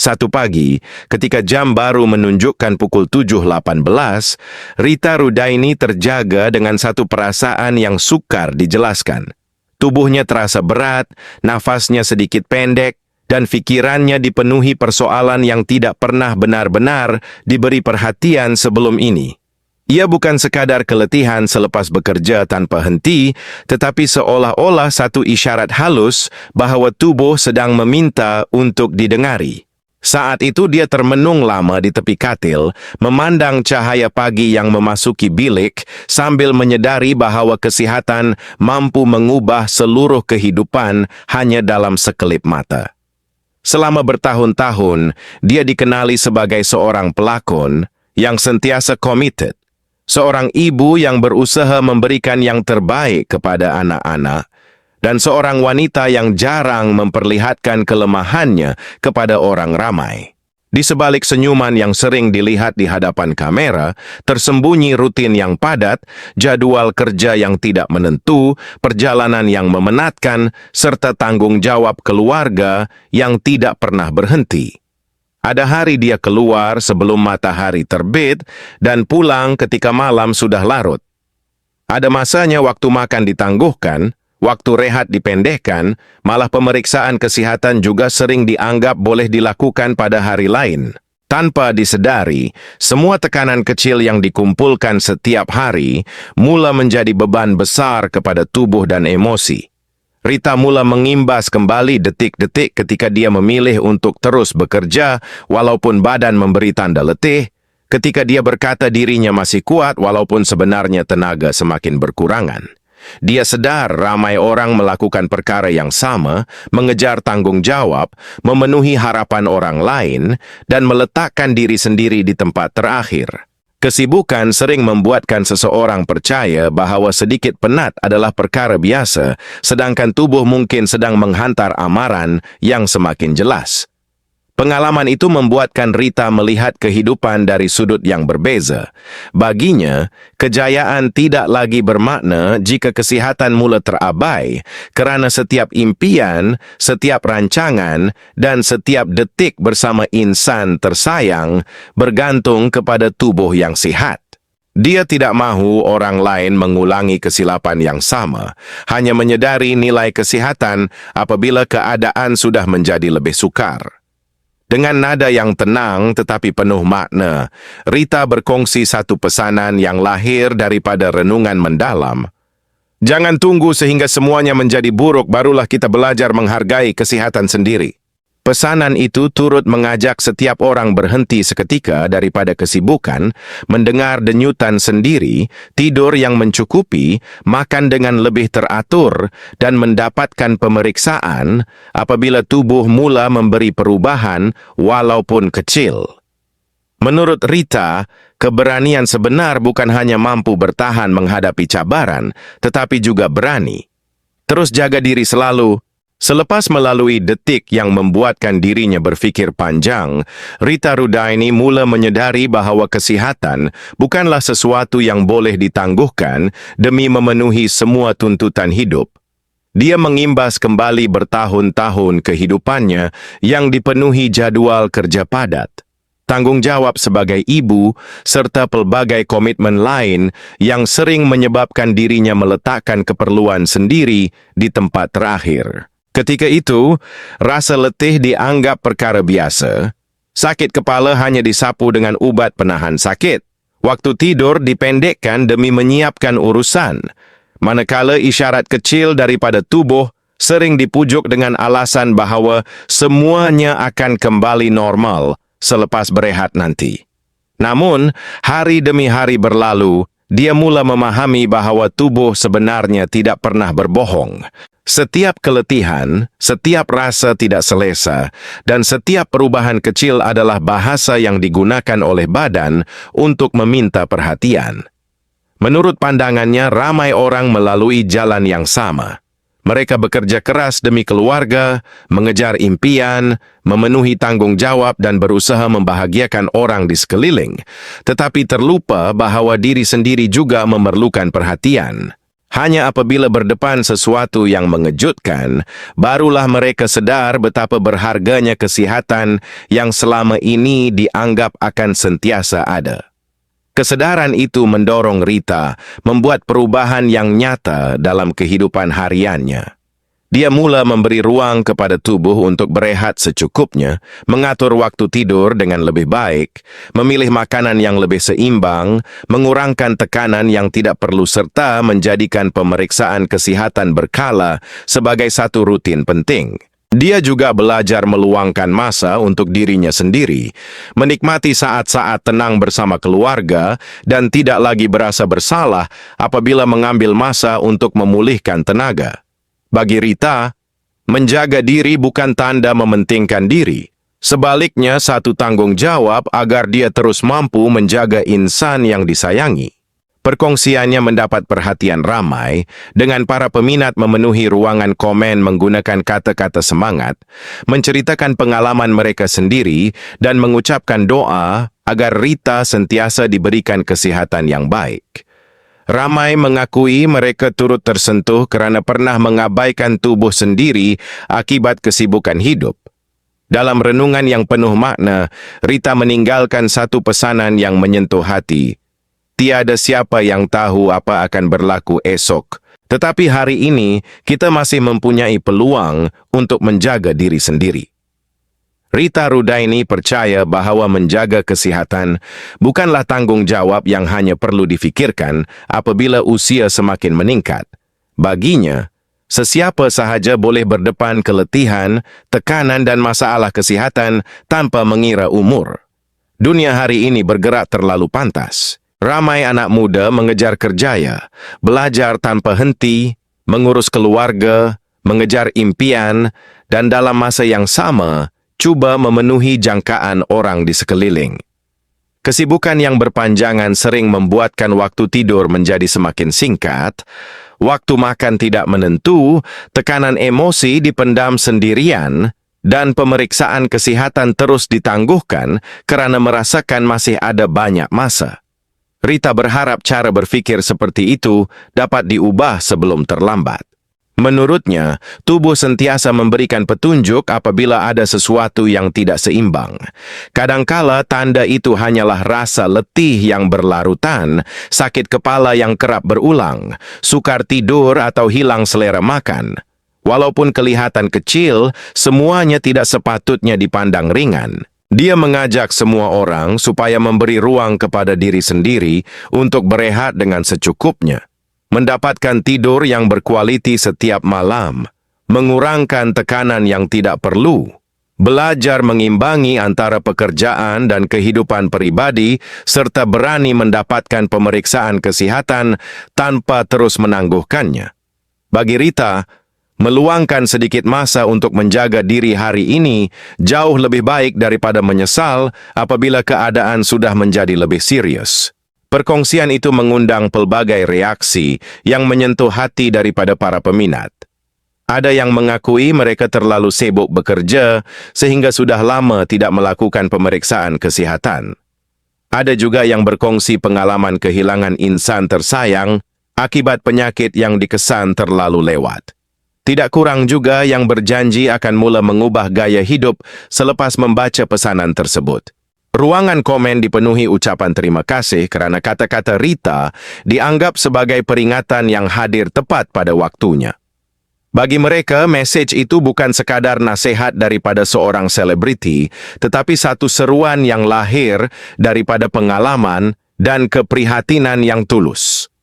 Satu pagi, ketika jam baru menunjukkan pukul 7.18, Rita Rudaini terjaga dengan satu perasaan yang sukar dijelaskan. Tubuhnya terasa berat, nafasnya sedikit pendek, dan pikirannya dipenuhi persoalan yang tidak pernah benar-benar diberi perhatian sebelum ini. Ia bukan sekadar keletihan selepas bekerja tanpa henti, tetapi seolah-olah satu isyarat halus bahwa tubuh sedang meminta untuk didengari. Saat itu dia termenung lama di tepi katil, memandang cahaya pagi yang memasuki bilik sambil menyadari bahwa kesehatan mampu mengubah seluruh kehidupan hanya dalam sekelip mata. Selama bertahun-tahun, dia dikenali sebagai seorang pelakon yang sentiasa committed, seorang ibu yang berusaha memberikan yang terbaik kepada anak-anak, dan seorang wanita yang jarang memperlihatkan kelemahannya kepada orang ramai. Di sebalik senyuman yang sering dilihat di hadapan kamera, tersembunyi rutin yang padat, jadwal kerja yang tidak menentu, perjalanan yang memenatkan, serta tanggung jawab keluarga yang tidak pernah berhenti. Ada hari dia keluar sebelum matahari terbit dan pulang ketika malam sudah larut. Ada masanya waktu makan ditangguhkan, waktu rehat dipendekkan, malah pemeriksaan kesehatan juga sering dianggap boleh dilakukan pada hari lain. Tanpa disedari, semua tekanan kecil yang dikumpulkan setiap hari mula menjadi beban besar kepada tubuh dan emosi. Rita mula mengimbas kembali detik-detik ketika dia memilih untuk terus bekerja walaupun badan memberi tanda letih, ketika dia berkata dirinya masih kuat walaupun sebenarnya tenaga semakin berkurangan. Dia sadar ramai orang melakukan perkara yang sama, mengejar tanggung jawab, memenuhi harapan orang lain, dan meletakkan diri sendiri di tempat terakhir. Kesibukan sering membuatkan seseorang percaya bahwa sedikit penat adalah perkara biasa, sedangkan tubuh mungkin sedang menghantar amaran yang semakin jelas. Pengalaman itu membuatkan Rita melihat kehidupan dari sudut yang berbeza. Baginya, kejayaan tidak lagi bermakna jika kesehatan mula terabai, kerana setiap impian, setiap rancangan, dan setiap detik bersama insan tersayang bergantung kepada tubuh yang sihat. Dia tidak mahu orang lain mengulangi kesilapan yang sama, hanya menyadari nilai kesehatan apabila keadaan sudah menjadi lebih sukar. Dengan nada yang tenang tetapi penuh makna, Rita berkongsi satu pesanan yang lahir daripada renungan mendalam. Jangan tunggu sehingga semuanya menjadi buruk barulah kita belajar menghargai kesehatan sendiri. Pesanan itu turut mengajak setiap orang berhenti seketika daripada kesibukan, mendengar denyutan sendiri, tidur yang mencukupi, makan dengan lebih teratur, dan mendapatkan pemeriksaan apabila tubuh mula memberi perubahan walaupun kecil. Menurut Rita, keberanian sebenar bukan hanya mampu bertahan menghadapi cabaran, tetapi juga berani. Terus jaga diri selalu. Selepas melalui detik yang membuatkan dirinya berfikir panjang, Rita Rudaini mula menyadari bahwa kesehatan bukanlah sesuatu yang boleh ditangguhkan demi memenuhi semua tuntutan hidup. Dia mengimbas kembali bertahun-tahun kehidupannya yang dipenuhi jadwal kerja padat, tanggung jawab sebagai ibu, serta pelbagai komitmen lain yang sering menyebabkan dirinya meletakkan keperluan sendiri di tempat terakhir. Ketika itu, rasa letih dianggap perkara biasa. Sakit kepala hanya disapu dengan ubat penahan sakit. Waktu tidur dipendekkan demi menyiapkan urusan. Manakala isyarat kecil daripada tubuh sering dipujuk dengan alasan bahwa semuanya akan kembali normal selepas berehat nanti. Namun, hari demi hari berlalu, dia mula memahami bahwa tubuh sebenarnya tidak pernah berbohong. Setiap keletihan, setiap rasa tidak selesa, dan setiap perubahan kecil adalah bahasa yang digunakan oleh badan untuk meminta perhatian. Menurut pandangannya, ramai orang melalui jalan yang sama. Mereka bekerja keras demi keluarga, mengejar impian, memenuhi tanggung jawab dan berusaha membahagiakan orang di sekeliling, tetapi terlupa bahwa diri sendiri juga memerlukan perhatian. Hanya apabila berdepan sesuatu yang mengejutkan, barulah mereka sedar betapa berharganya kesihatan yang selama ini dianggap akan sentiasa ada. Kesedaran itu mendorong Rita membuat perubahan yang nyata dalam kehidupan hariannya. Dia mula memberi ruang kepada tubuh untuk berehat secukupnya, mengatur waktu tidur dengan lebih baik, memilih makanan yang lebih seimbang, mengurangkan tekanan yang tidak perlu serta menjadikan pemeriksaan kesihatan berkala sebagai satu rutin penting. Dia juga belajar meluangkan masa untuk dirinya sendiri, menikmati saat-saat tenang bersama keluarga, dan tidak lagi berasa bersalah apabila mengambil masa untuk memulihkan tenaga. Bagi Rita, menjaga diri bukan tanda mementingkan diri. Sebaliknya, satu tanggung jawab agar dia terus mampu menjaga insan yang disayangi. Perkongsiannya mendapat perhatian ramai, dengan para peminat memenuhi ruangan komen menggunakan kata-kata semangat, menceritakan pengalaman mereka sendiri, dan mengucapkan doa agar Rita sentiasa diberikan kesihatan yang baik. Ramai mengakui mereka turut tersentuh kerana pernah mengabaikan tubuh sendiri akibat kesibukan hidup. Dalam renungan yang penuh makna, Rita meninggalkan satu pesanan yang menyentuh hati. Tiada siapa yang tahu apa akan berlaku esok, tetapi hari ini kita masih mempunyai peluang untuk menjaga diri sendiri. Rita Rudaini percaya bahawa menjaga kesihatan bukanlah tanggung jawab yang hanya perlu difikirkan apabila usia semakin meningkat. Baginya, sesiapa sahaja boleh berdepan keletihan, tekanan dan masalah kesihatan tanpa mengira umur. Dunia hari ini bergerak terlalu pantas. Ramai anak muda mengejar kerjaya, belajar tanpa henti, mengurus keluarga, mengejar impian, dan dalam masa yang sama, cuba memenuhi jangkaan orang di sekeliling. Kesibukan yang berpanjangan sering membuatkan waktu tidur menjadi semakin singkat, waktu makan tidak menentu, tekanan emosi dipendam sendirian, dan pemeriksaan kesihatan terus ditangguhkan kerana merasakan masih ada banyak masa. Rita berharap cara berfikir seperti itu dapat diubah sebelum terlambat. Menurutnya, tubuh sentiasa memberikan petunjuk apabila ada sesuatu yang tidak seimbang. Kadangkala tanda itu hanyalah rasa letih yang berlarutan, sakit kepala yang kerap berulang, sukar tidur atau hilang selera makan. Walaupun kelihatan kecil, semuanya tidak sepatutnya dipandang ringan. Dia mengajak semua orang supaya memberi ruang kepada diri sendiri untuk berehat dengan secukupnya, mendapatkan tidur yang berkualiti setiap malam, mengurangkan tekanan yang tidak perlu, belajar mengimbangi antara pekerjaan dan kehidupan pribadi, serta berani mendapatkan pemeriksaan kesihatan tanpa terus menangguhkannya. Bagi Rita, meluangkan sedikit masa untuk menjaga diri hari ini jauh lebih baik daripada menyesal apabila keadaan sudah menjadi lebih serius. Perkongsian itu mengundang pelbagai reaksi yang menyentuh hati daripada para peminat. Ada yang mengakui mereka terlalu sibuk bekerja sehingga sudah lama tidak melakukan pemeriksaan kesihatan. Ada juga yang berkongsi pengalaman kehilangan insan tersayang akibat penyakit yang dikesan terlalu lewat. Tidak kurang juga yang berjanji akan mula mengubah gaya hidup selepas membaca pesanan tersebut. Ruangan komen dipenuhi ucapan terima kasih kerana kata-kata Rita dianggap sebagai peringatan yang hadir tepat pada waktunya. Bagi mereka, mesej itu bukan sekadar nasihat daripada seorang selebriti, tetapi satu seruan yang lahir daripada pengalaman dan keprihatinan yang tulus.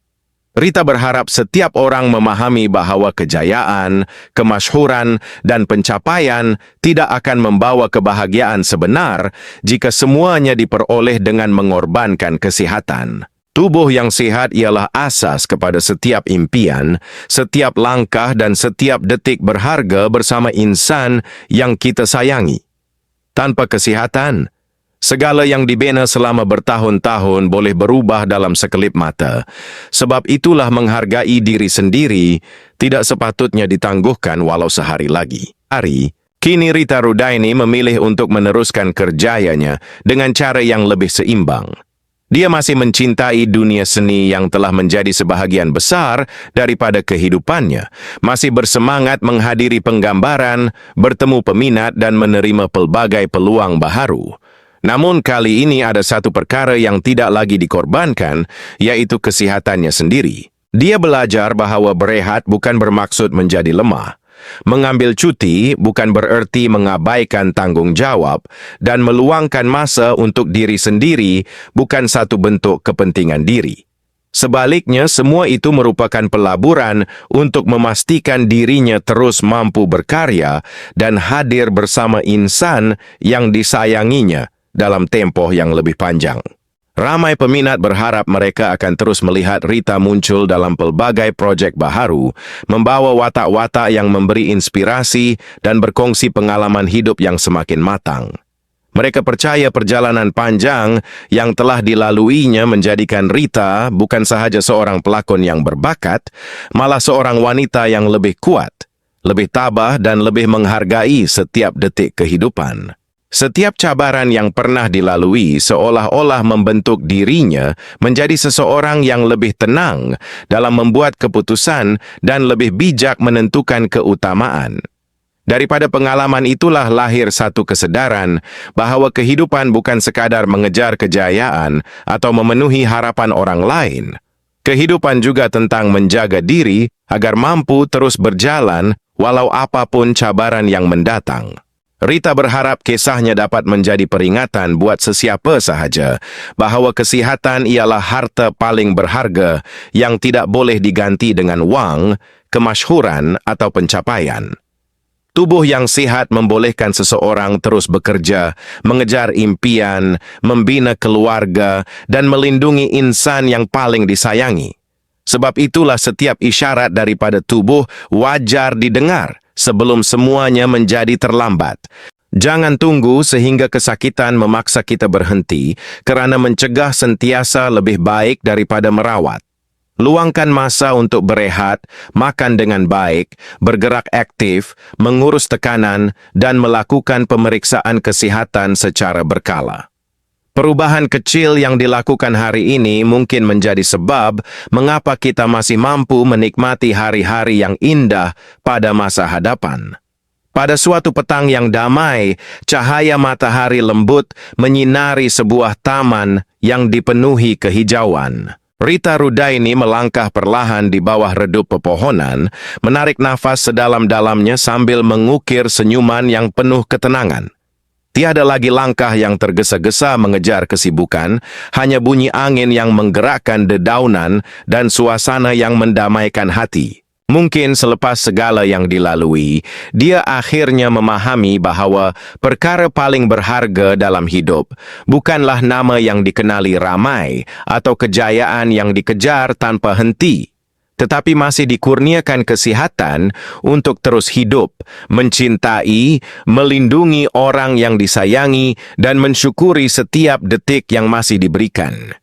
Rita berharap setiap orang memahami bahawa kejayaan, kemasyhuran, dan pencapaian tidak akan membawa kebahagiaan sebenar jika semuanya diperoleh dengan mengorbankan kesihatan. Tubuh yang sihat ialah asas kepada setiap impian, setiap langkah dan setiap detik berharga bersama insan yang kita sayangi. Tanpa kesihatan, segala yang dibina selama bertahun-tahun boleh berubah dalam sekelip mata. Sebab itulah menghargai diri sendiri tidak sepatutnya ditangguhkan walau sehari lagi. Kini Rita Rudaini memilih untuk meneruskan kerjayanya dengan cara yang lebih seimbang. Dia masih mencintai dunia seni yang telah menjadi sebahagian besar daripada kehidupannya, masih bersemangat menghadiri penggambaran, bertemu peminat dan menerima pelbagai peluang baharu. Namun kali ini ada satu perkara yang tidak lagi dikorbankan, yaitu kesehatannya sendiri. Dia belajar bahawa berehat bukan bermaksud menjadi lemah. Mengambil cuti bukan bererti mengabaikan tanggung jawab, dan meluangkan masa untuk diri sendiri bukan satu bentuk kepentingan diri. Sebaliknya, semua itu merupakan pelaburan untuk memastikan dirinya terus mampu berkarya dan hadir bersama insan yang disayanginya dalam tempoh yang lebih panjang. Ramai peminat berharap mereka akan terus melihat Rita muncul dalam pelbagai projek baharu, membawa watak-watak yang memberi inspirasi dan berkongsi pengalaman hidup yang semakin matang. Mereka percaya perjalanan panjang yang telah dilaluinya menjadikan Rita bukan sahaja seorang pelakon yang berbakat, malah seorang wanita yang lebih kuat, lebih tabah dan lebih menghargai setiap detik kehidupan. Setiap cabaran yang pernah dilalui seolah-olah membentuk dirinya menjadi seseorang yang lebih tenang dalam membuat keputusan dan lebih bijak menentukan keutamaan. Daripada pengalaman itulah lahir satu kesedaran bahawa kehidupan bukan sekadar mengejar kejayaan atau memenuhi harapan orang lain. Kehidupan juga tentang menjaga diri agar mampu terus berjalan walau apapun cabaran yang mendatang. Rita berharap kisahnya dapat menjadi peringatan buat sesiapa sahaja bahawa kesihatan ialah harta paling berharga yang tidak boleh diganti dengan wang, kemasyhuran atau pencapaian. Tubuh yang sihat membolehkan seseorang terus bekerja, mengejar impian, membina keluarga, dan melindungi insan yang paling disayangi. Sebab itulah setiap isyarat daripada tubuh wajar didengar sebelum semuanya menjadi terlambat. Jangan tunggu sehingga kesakitan memaksa kita berhenti, kerana mencegah sentiasa lebih baik daripada merawat. Luangkan masa untuk berehat, makan dengan baik, bergerak aktif, mengurus tekanan, dan melakukan pemeriksaan kesihatan secara berkala. Perubahan kecil yang dilakukan hari ini mungkin menjadi sebab mengapa kita masih mampu menikmati hari-hari yang indah pada masa hadapan. Pada suatu petang yang damai, cahaya matahari lembut menyinari sebuah taman yang dipenuhi kehijauan. Rita Rudaini melangkah perlahan di bawah redup pepohonan, menarik nafas sedalam-dalamnya sambil mengukir senyuman yang penuh ketenangan. Tiada lagi langkah yang tergesa-gesa mengejar kesibukan, hanya bunyi angin yang menggerakkan dedaunan dan suasana yang mendamaikan hati. Mungkin selepas segala yang dilalui, dia akhirnya memahami bahawa perkara paling berharga dalam hidup bukanlah nama yang dikenali ramai atau kejayaan yang dikejar tanpa henti, tetapi masih dikurniakan kesihatan untuk terus hidup, mencintai, melindungi orang yang disayangi, dan mensyukuri setiap detik yang masih diberikan.